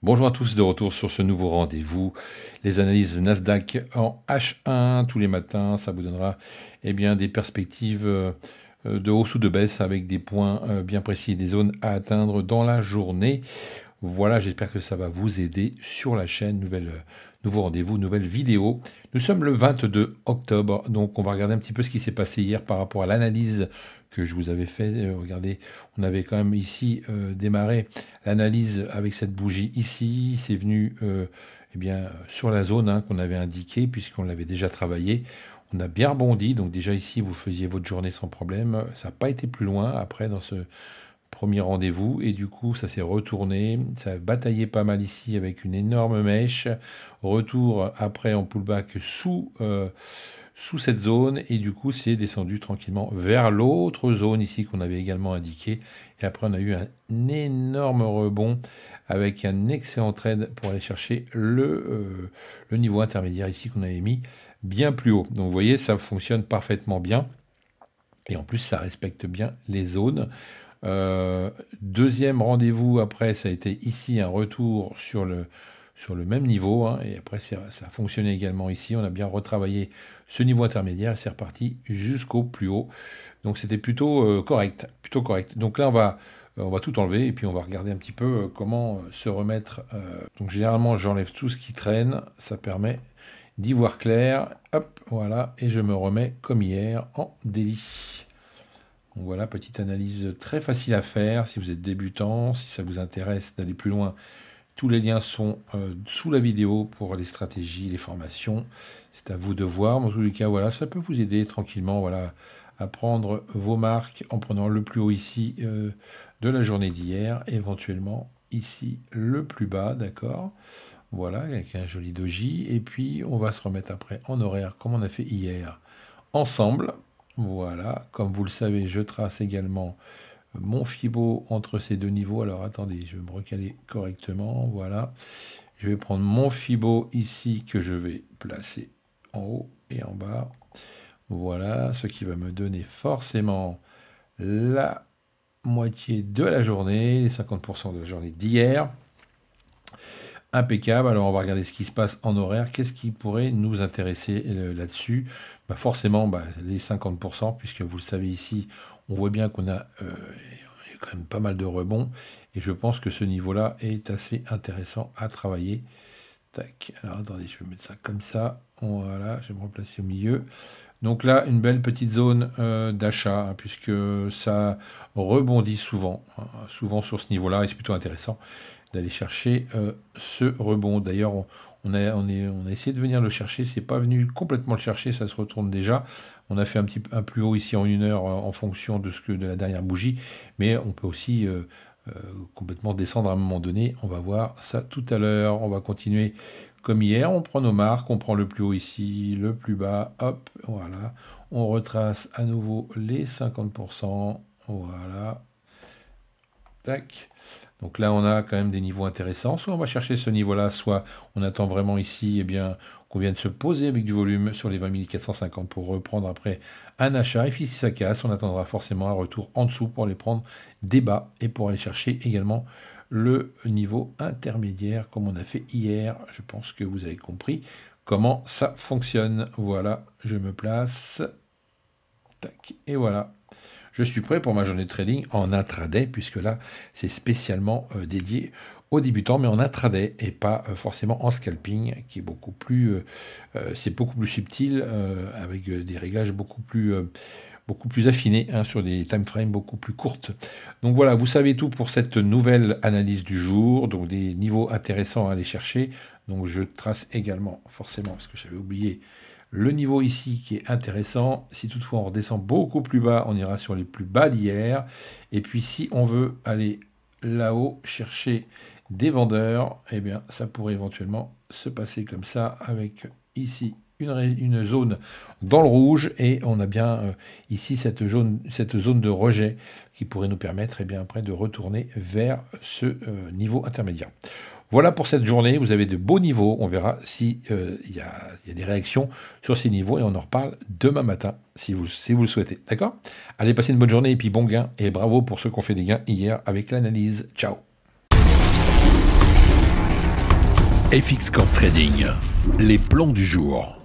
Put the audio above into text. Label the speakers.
Speaker 1: Bonjour à tous, de retour sur ce nouveau rendez-vous. Les analyses Nasdaq en H1 tous les matins, ça vous donnera des perspectives de hausse ou de baisse avec des points bien précis et des zones à atteindre dans la journée. Voilà, j'espère que ça va vous aider sur la chaîne. Nouveau rendez-vous, nouvelle vidéo. Nous sommes le 22 octobre, donc on va regarder un petit peu ce qui s'est passé hier par rapport à l'analyse que je vous avais fait. Regardez, on avait quand même ici démarré l'analyse avec cette bougie ici. C'est venu sur la zone qu'on avait indiquée puisqu'on l'avait déjà travaillé. On a bien rebondi, donc déjà ici vous faisiez votre journée sans problème. Ça n'a pas été plus loin après dans ce premier rendez-vous et du coup ça s'est retourné, ça a bataillé pas mal ici avec une énorme mèche, retour après en pullback sous cette zone et du coup c'est descendu tranquillement vers l'autre zone ici qu'on avait également indiqué et après on a eu un énorme rebond avec un excellent trade pour aller chercher le niveau intermédiaire ici qu'on avait mis bien plus haut. Donc vous voyez ça fonctionne parfaitement bien et en plus ça respecte bien les zones. Deuxième rendez-vous après, ça a été ici un retour sur le même niveau. Et après, ça a fonctionné également ici. On a bien retravaillé ce niveau intermédiaire et c'est reparti jusqu'au plus haut. Donc c'était plutôt correct. Plutôt correct. Donc là, on va tout enlever et puis on va regarder un petit peu comment se remettre. Donc généralement, j'enlève tout ce qui traîne. Ça permet d'y voir clair. Hop, voilà. Et je me remets comme hier en délit. Donc voilà, petite analyse très facile à faire si vous êtes débutant, si ça vous intéresse d'aller plus loin. Tous les liens sont sous la vidéo pour les stratégies, les formations. C'est à vous de voir. Mais en tous les cas, voilà, ça peut vous aider tranquillement voilà, à prendre vos marques en prenant le plus haut ici de la journée d'hier, éventuellement ici le plus bas, d'accord. Voilà, avec un joli doji. Et puis, on va se remettre après en horaire comme on a fait hier ensemble. Voilà, comme vous le savez, je trace également mon Fibo entre ces deux niveaux. Alors attendez, je vais me recaler correctement. Voilà, je vais prendre mon Fibo ici que je vais placer en haut et en bas. Voilà, ce qui va me donner forcément la moitié de la journée, les 50% de la journée d'hier. Impeccable. Alors on va regarder ce qui se passe en horaire. Qu'est-ce qui pourrait nous intéresser là-dessus? Forcément les 50%, puisque vous le savez ici, on voit bien qu'on a quand même pas mal de rebonds. Et je pense que ce niveau-là est assez intéressant à travailler. Tac. Alors attendez, je vais mettre ça comme ça. Voilà, je vais me replacer au milieu. Donc là, une belle petite zone d'achat, puisque ça rebondit souvent, souvent sur ce niveau-là, et c'est plutôt intéressant d'aller chercher ce rebond. D'ailleurs, on a essayé de venir le chercher, c'est pas venu complètement le chercher, ça se retourne déjà. On a fait un plus haut ici en 1 heure en fonction de la dernière bougie, mais on peut aussi complètement descendre à un moment donné. On va voir ça tout à l'heure. On va continuer comme hier. On prend nos marques, on prend le plus haut ici, le plus bas, hop, voilà. On retrace à nouveau les 50%, voilà. Tac. Donc là, on a quand même des niveaux intéressants. Soit on va chercher ce niveau-là, soit on attend vraiment ici qu'on vienne se poser avec du volume sur les 20 450 pour reprendre après un achat. Et puis si ça casse, on attendra forcément un retour en dessous pour les prendre des bas et pour aller chercher également le niveau intermédiaire comme on a fait hier. Je pense que vous avez compris comment ça fonctionne. Voilà, je me place. Tac, et voilà. Je suis prêt pour ma journée de trading en intraday, puisque là, c'est spécialement dédié aux débutants, mais en intraday et pas forcément en scalping, qui est beaucoup plus, c'est beaucoup plus subtil, avec des réglages beaucoup plus affinés sur des time frames beaucoup plus courtes. Donc voilà, vous savez tout pour cette nouvelle analyse du jour, donc des niveaux intéressants à aller chercher. Donc je trace également, forcément, parce que j'avais oublié, le niveau ici qui est intéressant. Si toutefois on redescend beaucoup plus bas, on ira sur les plus bas d'hier. Et puis si on veut aller là-haut chercher des vendeurs, eh bien ça pourrait éventuellement se passer comme ça avec ici une zone dans le rouge et on a bien ici cette zone de rejet qui pourrait nous permettre après de retourner vers ce niveau intermédiaire. Voilà pour cette journée, vous avez de beaux niveaux, on verra si y a des réactions sur ces niveaux et on en reparle demain matin si vous le souhaitez, d'accord? Allez, passez une bonne journée et puis bon gain et bravo pour ceux qui ont fait des gains hier avec l'analyse. Ciao!
Speaker 2: FX Corp Trading, les plans du jour.